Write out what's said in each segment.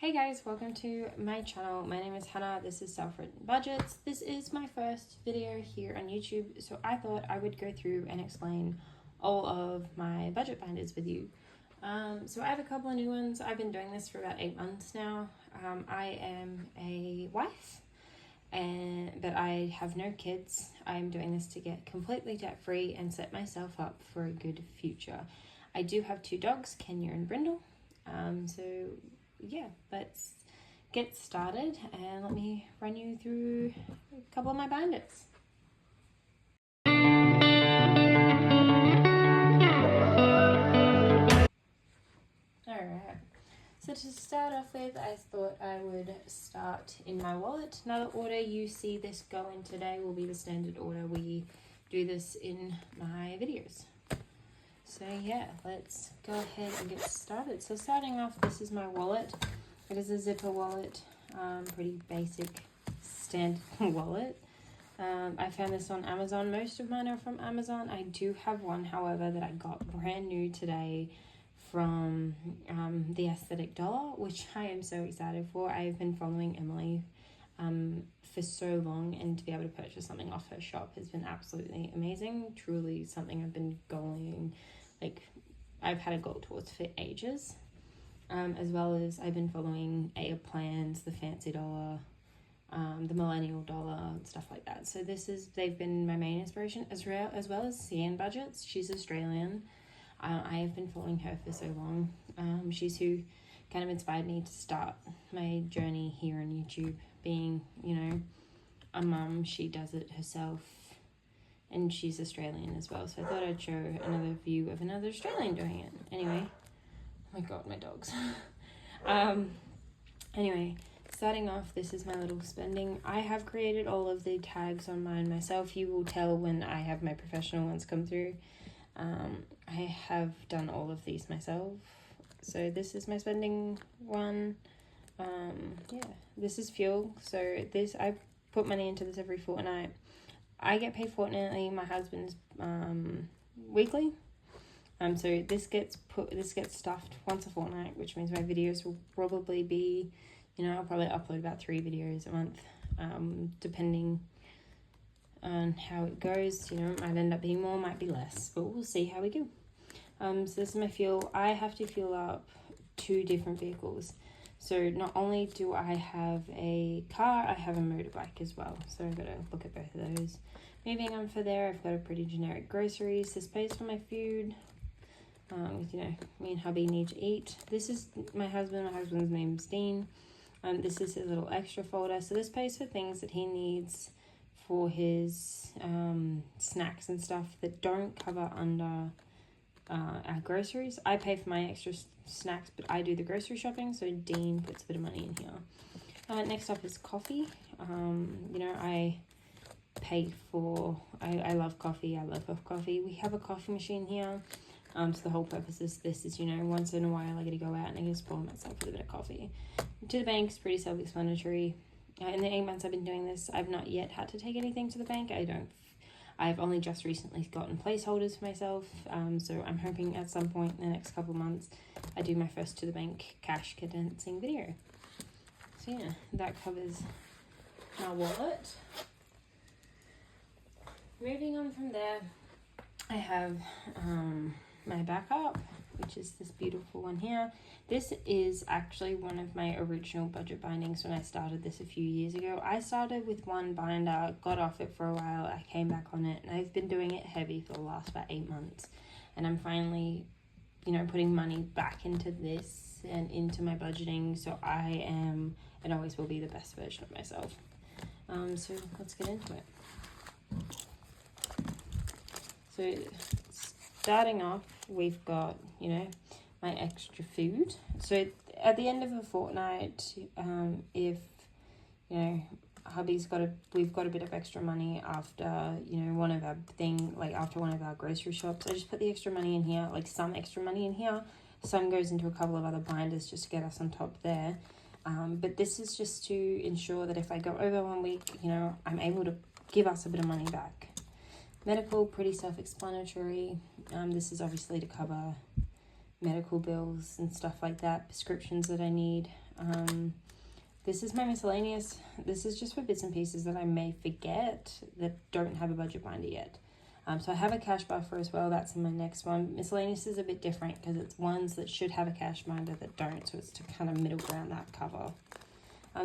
Hey guys, welcome to my channel. My name is Hannah. This is Self-Written Budgets. This is my first video here on YouTube, so I thought I would go through and explain all of my budget binders with you. So I have a couple of new ones. I've been doing this for about 8 months now. I am a wife, but I have no kids. I'm doing this to get completely debt-free and set myself up for a good future. I do have 2 dogs, Kenya and Brindle. So yeah, let's get started and let me run you through a couple of my binders. Alright, so to start off with, I thought I would start in my wallet. Now the order you see this go in today will be the standard order we do this in my videos. So yeah, let's go ahead and get started. So starting off, this is my wallet. It is a zipper wallet, pretty basic standard wallet. I found this on Amazon. Most of mine are from Amazon. I do have one, however, that I got brand new today from the Aesthetic Dollar, which I am so excited for. I've been following Emily for so long, and to be able to purchase something off her shop has been absolutely amazing. Truly something I've been I've had a goal towards for ages. As well as I've been following A Plans, the Fancy Dollar, the Millennial Dollar, and stuff like that. So they've been my main inspiration, as well as Sian Budgets. She's Australian. I have been following her for so long. She's who kind of inspired me to start my journey here on YouTube, being, a mum. She does it herself, and she's Australian as well. So I thought I'd show another view of another Australian doing it. Anyway. Oh my god, my dogs. Anyway, starting off, this is my little spending. I have created all of the tags on mine myself. You will tell when I have my professional ones come through. I have done all of these myself. So this is my spending one. This is fuel. So I put money into this every fortnight. I get paid fortnightly. My husband's weekly. So this gets stuffed once a fortnight, which means my videos will probably be, I'll probably upload about 3 videos a month, depending on how it goes. It might end up being more, might be less, but we'll see how we go. So this is my fuel. I have to fuel up 2 different vehicles. So not only do I have a car, I have a motorbike as well. So I've got to look at both of those. Moving on for there, I've got a pretty generic groceries. This pays for my food. Me and hubby need to eat. This is my husband. My husband's name's Dean. This is his little extra folder. So this pays for things that he needs for his snacks and stuff that don't cover under our groceries. I pay for my extra snacks, but I do the grocery shopping, so Dean puts a bit of money in here. Next up is coffee. I pay for, I love coffee. I love coffee. We have a coffee machine here. So the whole purpose is this is, once in a while I get to go out and I get to spoil myself with a bit of coffee. To the bank is pretty self-explanatory. In the 8 months I've been doing this, I've not yet had to take anything to the bank. I've only just recently gotten placeholders for myself. So I'm hoping at some point in the next couple of months I do my first to the bank cash condensing video. So yeah, that covers my wallet. Moving on from there, I have my backup, which is this beautiful one here. This is actually one of my original budget bindings when I started this a few years ago. I started with one binder, got off it for a while, I came back on it, and I've been doing it heavy for the last about 8 months. And I'm finally, putting money back into this and into my budgeting, so I am and always will be the best version of myself. So let's get into it. So starting off, we've got, my extra food. So at the end of a fortnight, if, hubby's we've got a bit of extra money after, after one of our grocery shops, I just put the extra money in here, some extra money in here. Some goes into a couple of other binders just to get us on top there. But this is just to ensure that if I go over 1 week, I'm able to give us a bit of money back. Medical, pretty self-explanatory. This is obviously to cover medical bills and stuff like that, prescriptions that I need. This is my miscellaneous. This is just for bits and pieces that I may forget that don't have a budget binder yet. So I have a cash buffer as well. That's in my next one. Miscellaneous is a bit different because it's ones that should have a cash binder that don't. So it's to kind of middle ground that cover.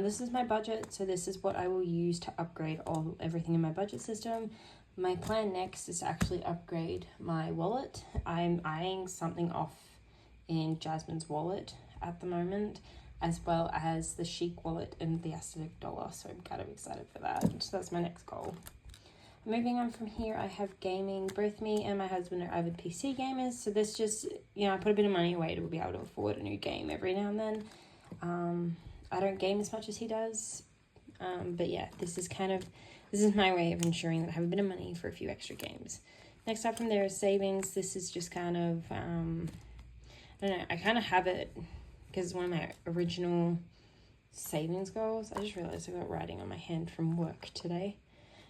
This is my budget. So this is what I will use to upgrade everything in my budget system. My plan next is to actually upgrade my wallet. I'm eyeing something off in Jasmines Wallet at the moment, as well as the Chic Wallet and the Aussie Dollar. So I'm kind of excited for that. So that's my next goal. Moving on from here, I have gaming. Both me and my husband are avid PC gamers. So this just, I put a bit of money away to be able to afford a new game every now and then. I don't game as much as he does. But yeah, this is my way of ensuring that I have a bit of money for a few extra games. Next up from there is savings. This is just kind of, I don't know, I kind of have it because it's one of my original savings goals. I just realized I got writing on my hand from work today.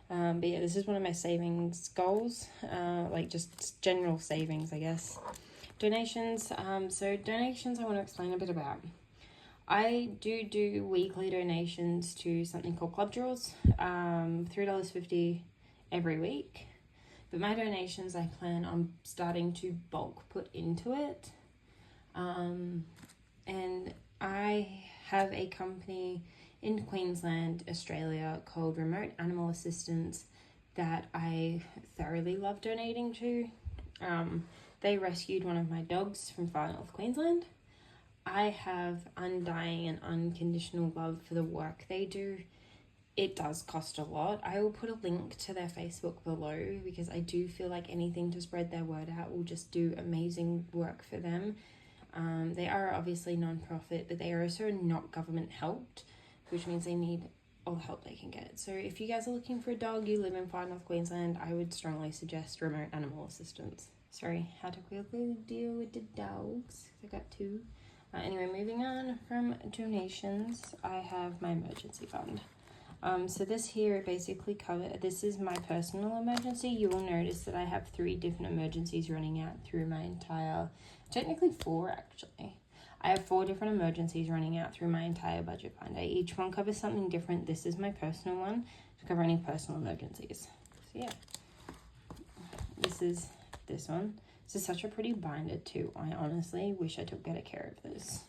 But yeah, this is one of my savings goals, like just general savings, I guess. Donations. So donations I want to explain a bit about. I do weekly donations to something called Club Draws, $3.50 every week. But my donations I plan on starting to bulk put into it. And I have a company in Queensland, Australia, called Remote Animal Assistance that I thoroughly love donating to. They rescued one of my dogs from far north Queensland. I have undying and unconditional love for the work they do. It does cost a lot. I will put a link to their Facebook below because I do feel like anything to spread their word out will just do amazing work for them. They are obviously non-profit, but they are also not government helped, which means they need all the help they can get. So if you guys are looking for a dog, you live in far north Queensland, I would strongly suggest Remote Animal Assistance. Sorry, how to quickly deal with the dogs. I got two. Anyway, moving on from donations, I have my emergency fund. So this here basically this is my personal emergency. You will notice that I have 3 different emergencies running out through my technically 4 actually. I have 4 different emergencies running out through my entire budget binder. Each one covers something different. This is my personal one to cover any personal emergencies. So yeah, this is this one. This is such a pretty binder too. I honestly wish I took better care of this.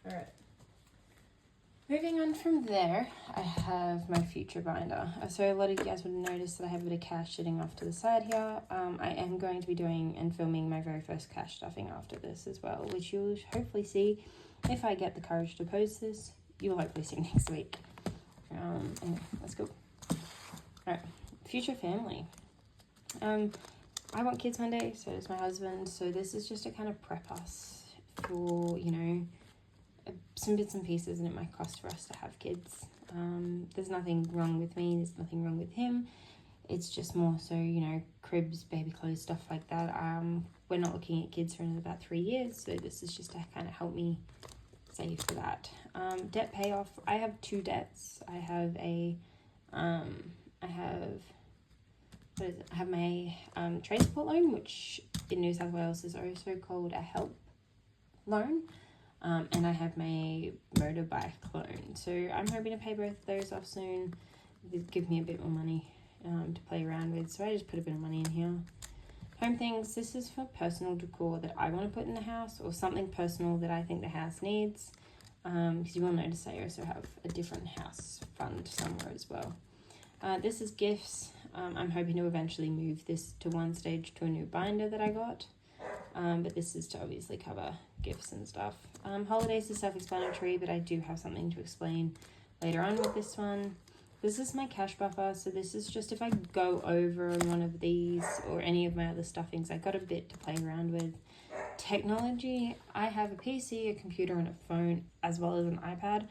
All right. Moving on from there, I have my future binder. So a lot of you guys would have noticed that I have a bit of cash sitting off to the side here. I am going to be doing and filming my very first cash stuffing after this as well, which you'll hopefully see if I get the courage to post this. You'll hopefully see next week. Anyway, let's go. All right, future family. I want kids one day, so does my husband. So this is just to kind of prep us for, some bits and pieces, and it might cost for us to have kids. There's nothing wrong with me, there's nothing wrong with him. It's just more so, cribs, baby clothes, stuff like that. We're not looking at kids for about 3 years, so this is just to kind of help me save for that. Debt payoff. I have 2 debts. I have my trade support loan, which in New South Wales is also called a help loan. And I have my motorbike loan. So I'm hoping to pay both of those off soon. It'd give me a bit more money to play around with. So I just put a bit of money in here. Home things. This is for personal decor that I want to put in the house, or something personal that I think the house needs. Because you will notice I also have a different house fund somewhere as well. This is gifts. I'm hoping to eventually move this to one stage to a new binder that I got. But this is to obviously cover gifts and stuff. Holidays is self-explanatory, but I do have something to explain later on with this one. This is my cash buffer, so this is just if I go over one of these or any of my other stuffings, I got a bit to play around with. Technology, I have a PC, a computer, and a phone, as well as an iPad.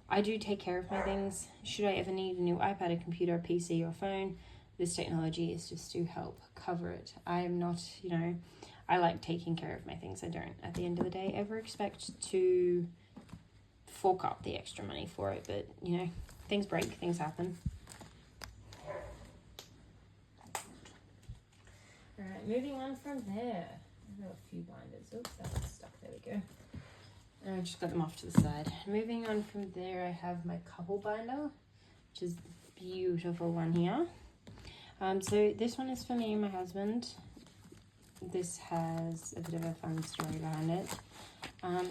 I do take care of my things. Should I ever need a new iPad, a computer, a PC, or phone, this technology is just to help cover it. I am not, I like taking care of my things. I don't, at the end of the day, ever expect to fork up the extra money for it. But, things break, things happen. Alright, moving on from there. I have a few binders. Oops, that was stuck. There we go. And I just got them off to the side. Moving on from there, I have my couple binder, which is a beautiful one here. So this one is for me and my husband. This has a bit of a fun story behind it.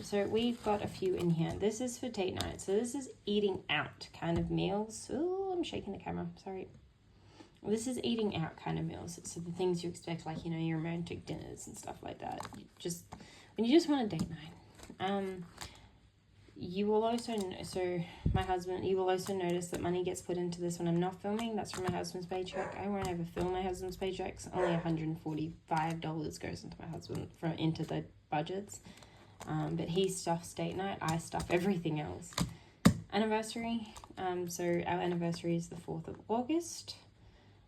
So we've got a few in here. This is for date night. So this is eating out kind of meals. Oh, I'm shaking the camera. Sorry. This is eating out kind of meals. So the things you expect, like, you know, your romantic dinners and stuff like that. Just when you just want a date night. You will also, so my husband, you will also notice that money gets put into this when I'm not filming. That's from my husband's paycheck. I won't ever film my husband's paychecks. Only $145 goes into my husband into the budgets. But he stuffs date night. I stuff everything else. Anniversary. So our anniversary is the 4th of August.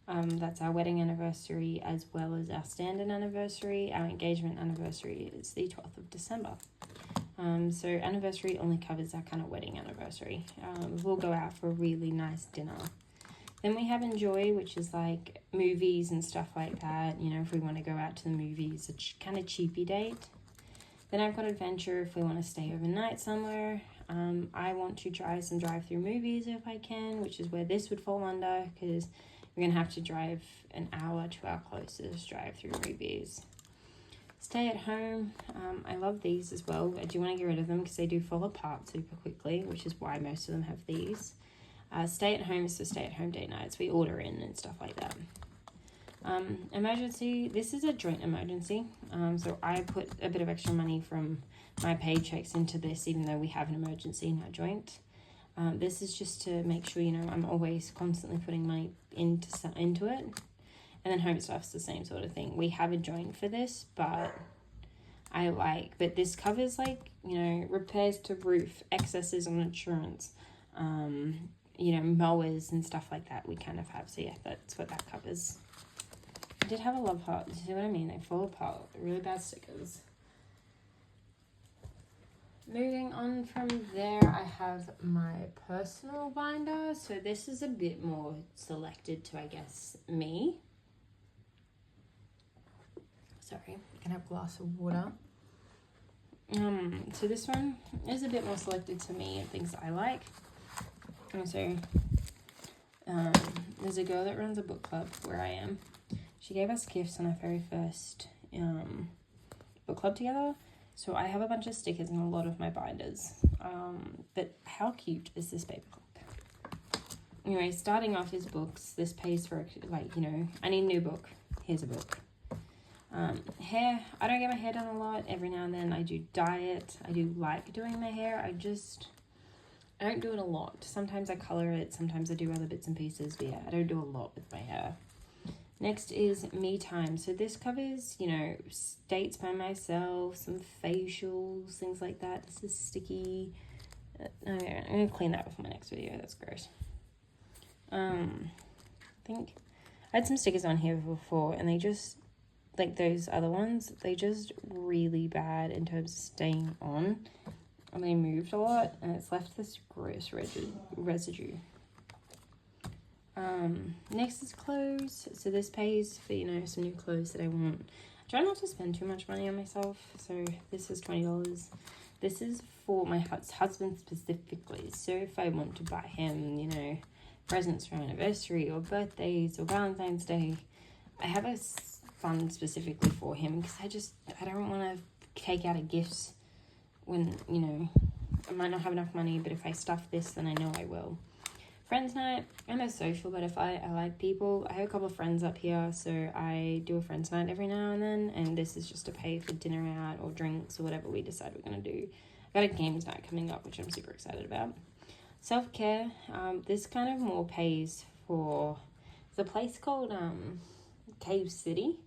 That's our wedding anniversary as well as our stand-in anniversary. Our engagement anniversary is the 12th of December. So anniversary only covers our kind of wedding anniversary. We'll go out for a really nice dinner. Then we have enjoy, which is like movies and stuff like that. You know, if we want to go out to the movies, a kind of cheapy date. Then I've got adventure if we want to stay overnight somewhere. I want to try some drive-through movies if I can, which is where this would fall under, because we're going to have to drive an hour to our closest drive-through movies. Stay at home. I love these as well. I do want to get rid of them because they do fall apart super quickly, which is why most of them have these. Stay at home is for stay at home date nights. We order in and stuff like that. Emergency. This is a joint emergency. So I put a bit of extra money from my paychecks into this, even though we have an emergency in our joint. This is just to make sure, you know, I'm always constantly putting money into it. And then home stuff's the same sort of thing. We have a joint for this, but but this covers, like, you know, repairs to roof, excesses on insurance, you know, mowers and stuff like that we kind of have. So yeah, that's what that covers. I did have a love heart. You see what I mean? They fall apart. They're really bad stickers. Moving on from there, I have my personal binder. So this is a bit more selected to, I guess, me. Sorry, I can have a glass of water. So this one is a bit more selected to me and things that I like. And so there's a girl that runs a book club where I am. She gave us gifts on our very first book club together. So I have a bunch of stickers in a lot of my binders. But how cute is this paper clip? Anyway, starting off is books. This pays for, like, you know, I need a new book. Here's a book. Hair, I don't get my hair done a lot. Every now and then I do dye it. I do like doing my hair. I don't do it a lot. Sometimes I color it. Sometimes I do other bits and pieces. But yeah, I don't do a lot with my hair. Next is me time. So this covers, you know, dates by myself, some facials, things like that. This is sticky. I'm going to clean that before my next video. That's gross. I think I had some stickers on here before, and they just, like those other ones, they just really bad in terms of staying on, and they moved a lot, and it's left this gross residue. Next is clothes. So this pays for, you know, some new clothes that I want. I try not to spend too much money on myself, so this is $20. This is for my husband specifically, so if I want to buy him, you know, presents for anniversary or birthdays or Valentine's Day, I have a fund specifically for him, because I don't want to take out a gift when, you know, I might not have enough money, but if I stuff this, then I know I will. Friends night, I'm a social butterfly. I like people. I have a couple of friends up here, so I do a friends night every now and then, and this is just to pay for dinner out or drinks or whatever we decide we're going to do. I've got a games night coming up, which I'm super excited about. Self-care, this kind of more pays for, there's a place called Cave City,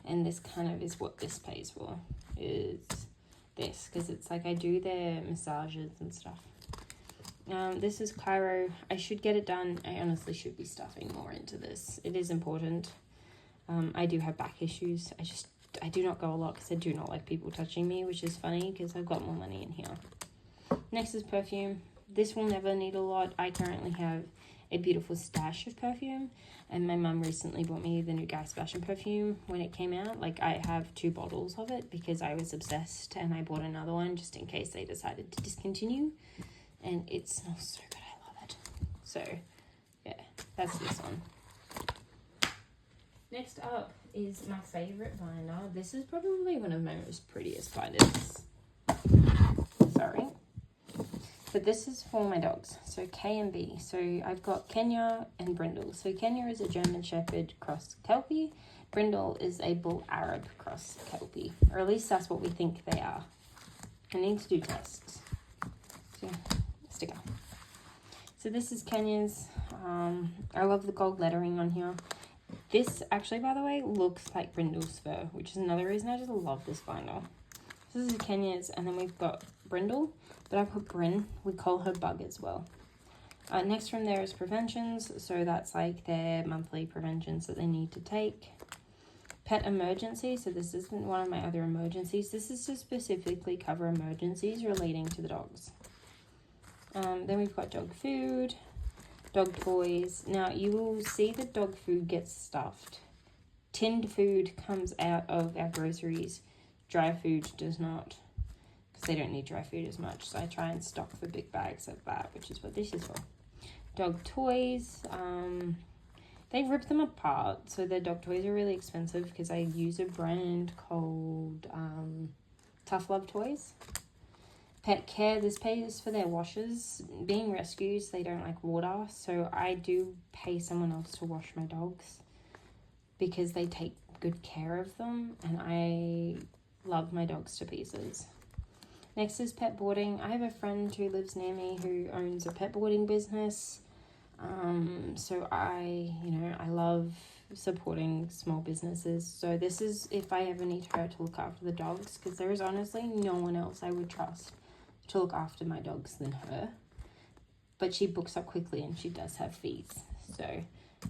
and this kind of is what this pays for, is this, because it's like I do their massages and stuff. This is Cairo. I should get it done. I honestly should be stuffing more into this. It is important. I do have back issues. I do not go a lot because I do not like people touching me, which is funny because I've got more money in here. Next is perfume. This will never need a lot. I currently have a beautiful stash of perfume, and my mum recently bought me the new Guy Sebastian perfume when it came out. Like, I have 2 bottles of it because I was obsessed, and I bought another one just in case they decided to discontinue, and it smells so good. I love it. So yeah, that's this one. Next up is my favorite binder. This is probably one of my most prettiest binders. Sorry. But this is for my dogs. So K and B. So I've got Kenya and Brindle. So Kenya is a German Shepherd cross Kelpie. Brindle is a Bull Arab cross Kelpie. Or at least that's what we think they are. I need to do tests. So, sticker. So this is Kenya's. I love the gold lettering on here. This actually, by the way, looks like Brindle's fur, which is another reason I just love this binder. This is Kenya's, and then we've got Brindle, but I put Bryn. We call her Bug as well. Next from there is preventions, so that's like their monthly preventions that they need to take. Pet emergency, so this isn't one of my other emergencies. This is to specifically cover emergencies relating to the dogs. Then we've got dog food, dog toys. Now, you will see that dog food gets stuffed. Tinned food comes out of our groceries. Dry food does not, because they don't need dry food as much. So I try and stock the big bags of that, which is what this is for. Dog toys. They rip them apart. So the dog toys are really expensive because I use a brand called Tough Love Toys. Pet care, this pays for their washes. Being rescues, they don't like water, so I do pay someone else to wash my dogs because they take good care of them, and I love my dogs to pieces. Next is pet boarding. I have a friend who lives near me who owns a pet boarding business, so I love supporting small businesses. So this is if I ever need her to look after the dogs, because there is honestly no one else I would trust to look after my dogs than her, but she books up quickly and she does have fees, so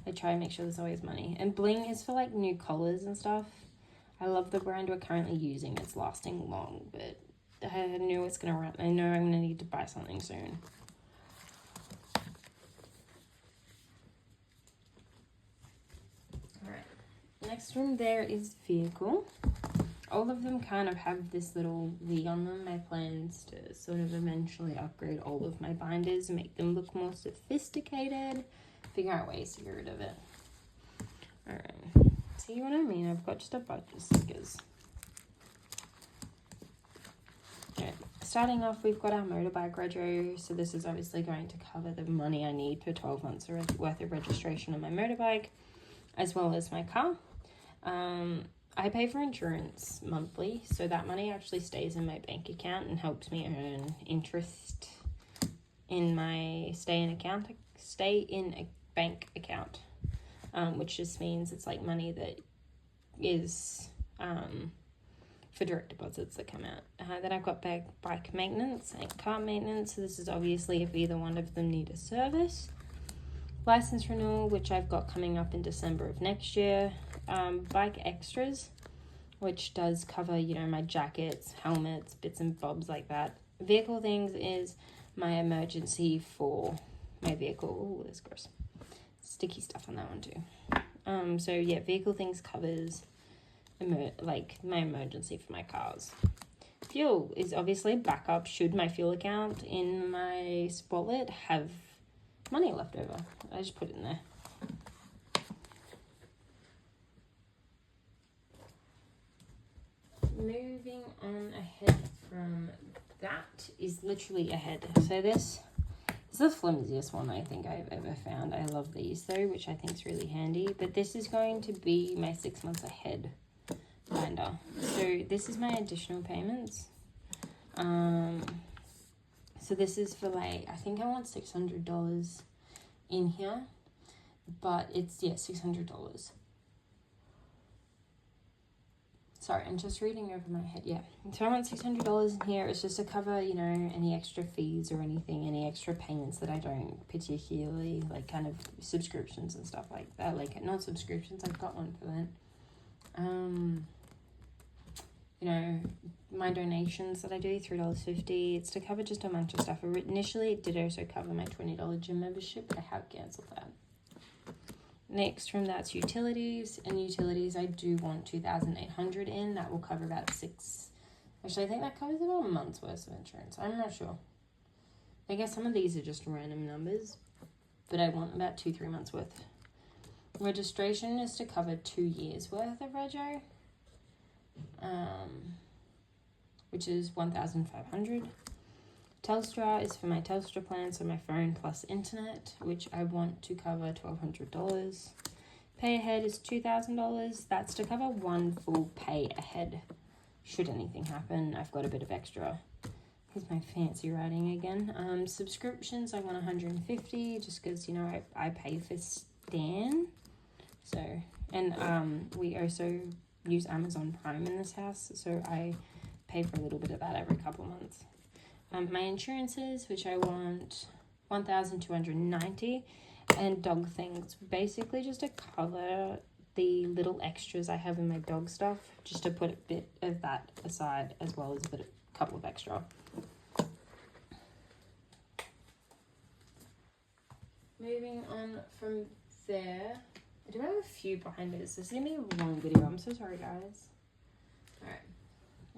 I try and make sure there's always money. And bling is for like new collars and stuff. I love the brand we're currently using. It's lasting long, but I know it's gonna run. I know I'm gonna need to buy something soon. All right, next from there is vehicle. All of them kind of have this little V on them. My plans to sort of eventually upgrade all of my binders and make them look more sophisticated. Figure out ways to get rid of it. Alright. See what I mean? I've got just a bunch of stickers. Alright. Starting off, we've got our motorbike rego. So this is obviously going to cover the money I need for 12 months worth of registration on my motorbike, as well as my car. I pay for insurance monthly, so that money actually stays in my bank account and helps me earn interest in my stay in a bank account, which just means it's like money that is for direct deposits that come out. Then I've got bike maintenance and car maintenance. So this is obviously if either one of them need a service. License renewal, which I've got coming up in December of next year. Bike extras, which does cover, my jackets, helmets, bits and bobs like that. Vehicle things is my emergency for my vehicle. Oh, that's gross. Sticky stuff on that one too. So yeah, vehicle things covers like my emergency for my cars. Fuel is obviously backup should my fuel account in my wallet have money left over. I just put it in there. Moving on ahead from that is literally ahead. So this is the flimsiest one I think I've ever found. I love these though, which I think is really handy. But this is going to be my 6 months ahead binder. So this is my additional payments. So this is for like, I think I want $600 in here, but it's, $600. Sorry, I'm just reading over my head. Yeah. So I want $600 in here. It's just to cover, any extra fees or anything, any extra payments that I don't particularly like, kind of subscriptions and stuff like that. Like, not subscriptions, I've got one for that. you know, my donations that I do, $3.50. It's to cover just a bunch of stuff. Initially, it did also cover my $20 gym membership, but I have cancelled that. Next from that's utilities. And utilities, I do want $2,800 in. That will cover about actually, I think that covers about a month's worth of insurance. I'm not sure. I guess some of these are just random numbers, but I want about 2-3 months worth. Registration is to cover 2 years worth of rego, which is $1,500. Telstra is for my Telstra plan, so my phone plus internet, which I want to cover $1,200. Pay ahead is $2,000. That's to cover one full pay ahead. Should anything happen, I've got a bit of extra. Here's my fancy writing again. Subscriptions, I want $150, just because, you know, I pay for Stan. So, and we also use Amazon Prime in this house, so I pay for a little bit of that every couple months. My insurances, which I want $1,290, and dog things, basically just to cover the little extras I have in my dog stuff, just to put a bit of that aside, as well as a couple of extra. Moving on from there, I do have a few binders. This is going to be a long video. I'm so sorry, guys. Alright.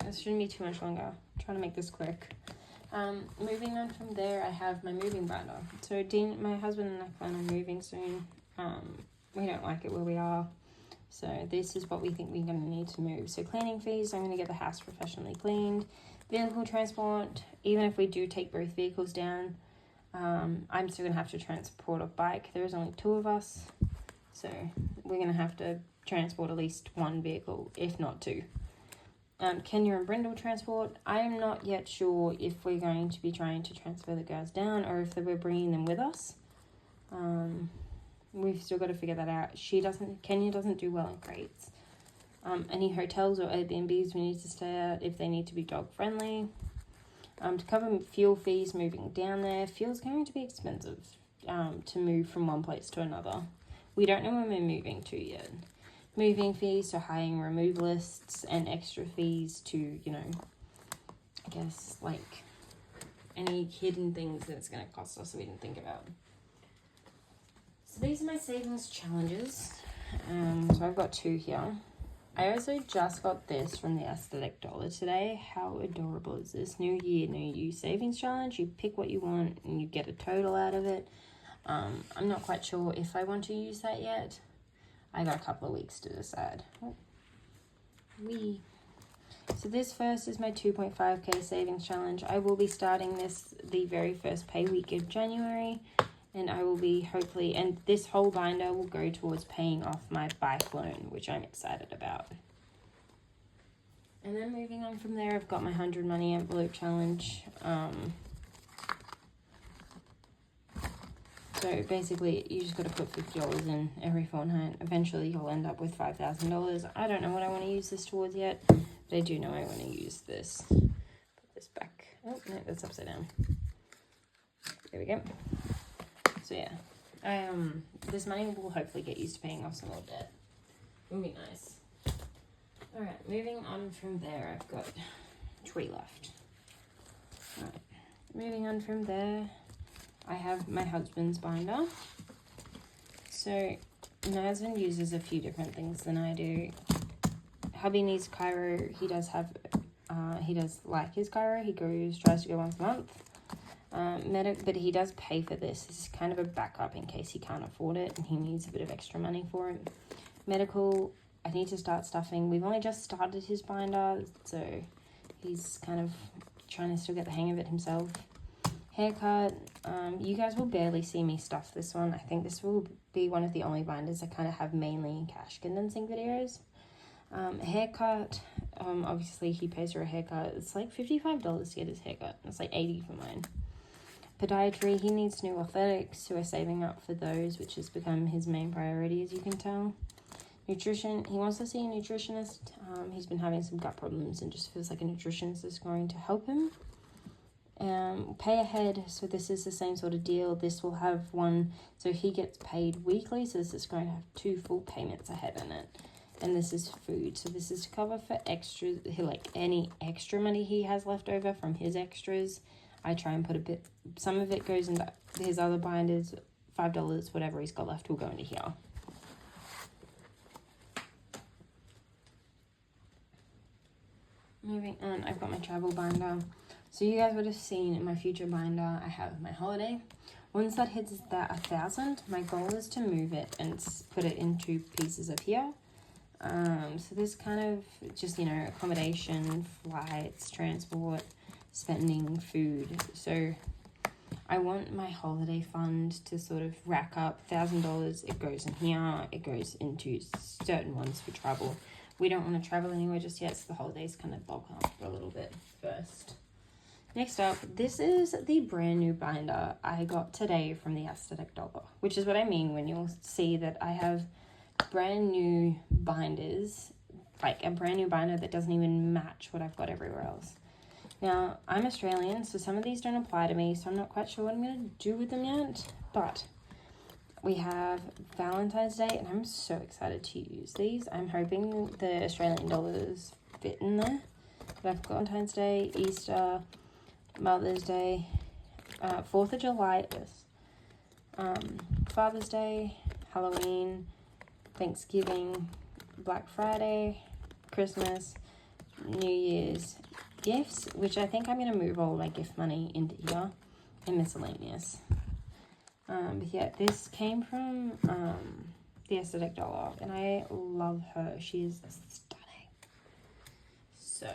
This shouldn't be too much longer. I'm trying to make this quick. Moving on from there, I have my moving binder. So Dean, my husband and I plan on moving soon. We don't like it where we are. So this is what we think we're going to need to move. So cleaning fees, I'm going to get the house professionally cleaned. Vehicle transport, even if we do take both vehicles down, I'm still going to have to transport a bike. There's only 2 of us. So we're going to have to transport at least 1 vehicle, if not 2. Kenya and Brindle transport. I am not yet sure if we're going to be trying to transfer the girls down or if we're bringing them with us. We've still got to figure that out. Kenya doesn't do well in crates. Any hotels or Airbnbs we need to stay at if they need to be dog friendly. To cover fuel fees moving down there. Fuel's going to be expensive to move from one place to another. We don't know when we're moving to yet. Moving fees to hiring removalists and extra fees to, you know, I guess, like, any hidden things that it's going to cost us that we didn't think about. So these are my savings challenges. So I've got 2 here. I also just got this from the Aesthetic Dollar today. How adorable is this? New year, new you savings challenge. You pick what you want and you get a total out of it. I'm not quite sure if I want to use that yet. I got a couple of weeks to decide. So this first is my 2.5k savings challenge. I will be starting this the very first pay week of January. And I will be hopefully, and this whole binder will go towards paying off my bike loan, which I'm excited about. And then moving on from there, I've got my 100 money envelope challenge. So basically, you just got to put $50 in every fortnight. Eventually, you'll end up with $5,000. I don't know what I want to use this towards yet, but I do know I want to use this. Put this back. Oh, no, that's upside down. There we go. So yeah, this money will hopefully get used to paying off some more debt. It'll be nice. Alright, moving on from there, I've got 3 left. Alright, moving on from there, I have my husband's binder. So, my husband uses a few different things than I do. Hubby needs chiro. He does like his chiro. He tries to go once a month. But he does pay for this. This is kind of a backup in case he can't afford it and he needs a bit of extra money for it. Medical, I need to start stuffing. We've only just started his binder, so he's kind of trying to still get the hang of it himself. Haircut, you guys will barely see me stuff this one. I think this will be one of the only binders I kind of have mainly in cash condensing videos. Haircut, obviously he pays for a haircut. It's like $55 to get his haircut. It's like $80 for mine. Podiatry, he needs new orthotics, so we're saving up for those, which has become his main priority, as you can tell. Nutrition, he wants to see a nutritionist. He's been having some gut problems and just feels like a nutritionist is going to help him. Pay ahead, so this is the same sort of deal. This will have one, so he gets paid weekly, so this is going to have 2 full payments ahead in it. and this is food. So this is to cover for extras, like any extra money he has left over from his extras. I try and put a bit, some of it goes into his other binders, $5, whatever he's got left will go into here. Moving on, I've got my travel binder. So you guys would have seen in my future binder, I have my holiday. Once that hits that 1,000, my goal is to move it and put it into pieces of here. So this kind of just, you know, accommodation, flights, transport, spending, food. So I want my holiday fund to sort of rack up $1,000. It goes in here. It goes into certain ones for travel. We don't want to travel anywhere just yet, so the holidays kind of bog up for a little bit first. Next up, this is the brand new binder I got today from the Aussie Dollar, which is what I mean when you'll see that I have brand new binders, like a brand new binder that doesn't even match what I've got everywhere else. Now, I'm Australian, so some of these don't apply to me, so I'm not quite sure what I'm going to do with them yet, but we have Valentine's Day, and I'm so excited to use these. I'm hoping the Australian dollars fit in there. But I've got Valentine's Day, Easter, Mother's Day, 4th of July, Father's Day, Halloween, Thanksgiving, Black Friday, Christmas, New Year's, gifts, which I think I'm going to move all my gift money into here, and miscellaneous. But yeah, this came from the Aussie Dollar, and I love her. She is stunning. So,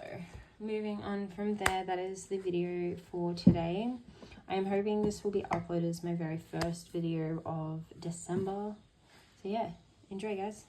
moving on from there, that is the video for today. I am hoping this will be uploaded as my very first video of December. So yeah, enjoy guys.